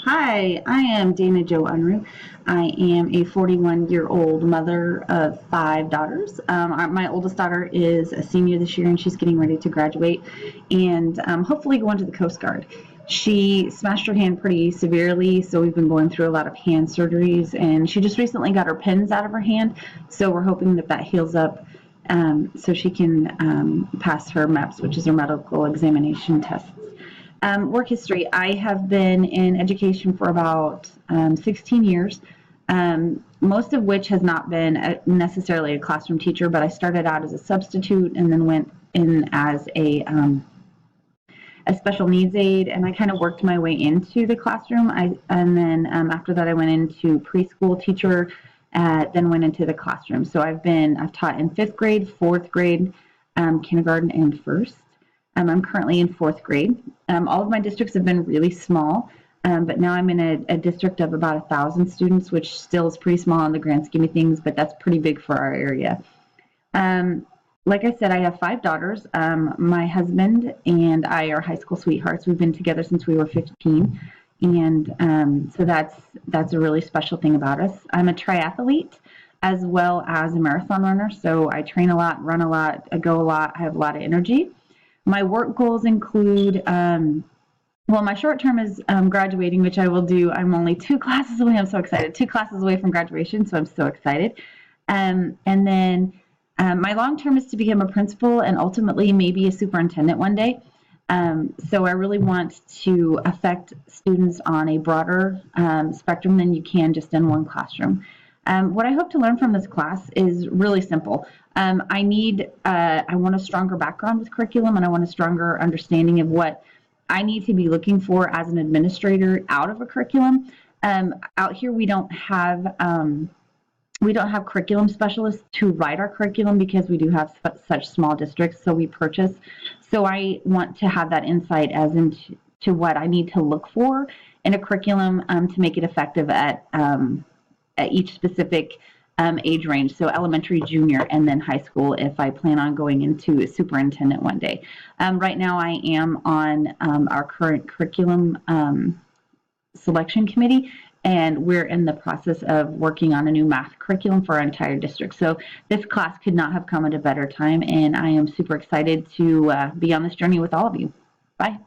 Hi, I am Dana Jo Unruh. I am a 41-year-old mother of 5 daughters. My oldest daughter is a senior this year and she's getting ready to graduate and hopefully go into the Coast Guard. She smashed her hand pretty severely, so we've been going through a lot of hand surgeries, and she just recently got her pins out of her hand, so we're hoping that heals up so she can pass her MEPS, which is her medical examination tests. Work history. I have been in education for about 16 years, most of which has not been necessarily a classroom teacher, but I started out as a substitute and then went in as a special needs aide, and I kind of worked my way into the classroom. And then after that, I went into preschool teacher, then went into the classroom. So I've taught in 5th grade, 4th grade, kindergarten, and first. I'm currently in 4th grade. All of my districts have been really small, but now I'm in a district of about 1,000 students, which still is pretty small in the grand scheme of things, but that's pretty big for our area. Like I said, I have 5 daughters. My husband and I are high school sweethearts. We've been together since we were 15, and so that's a really special thing about us. I'm a triathlete as well as a marathon runner, so I train a lot, run a lot, I go a lot, I have a lot of energy. My work goals include, my short term is graduating, which I will do. I'm only 2 classes away. I'm so excited. 2 classes away from graduation, so I'm so excited. And then my long term is to become a principal and ultimately maybe a superintendent one day. So I really want to affect students on a broader spectrum than you can just in one classroom. What I hope to learn from this class is really simple. I want a stronger background with curriculum, and I want a stronger understanding of what I need to be looking for as an administrator out of a curriculum. Out here, we don't have curriculum specialists to write our curriculum because we do have such small districts, so we purchase. So I want to have that insight as into what I need to look for in a curriculum to make it effective at each specific age range, so elementary, junior, and then high school if I plan on going into a superintendent one day. Right now I am on our current curriculum selection committee, and we're in the process of working on a new math curriculum for our entire district. So this class could not have come at a better time, and I am super excited to be on this journey with all of you. Bye.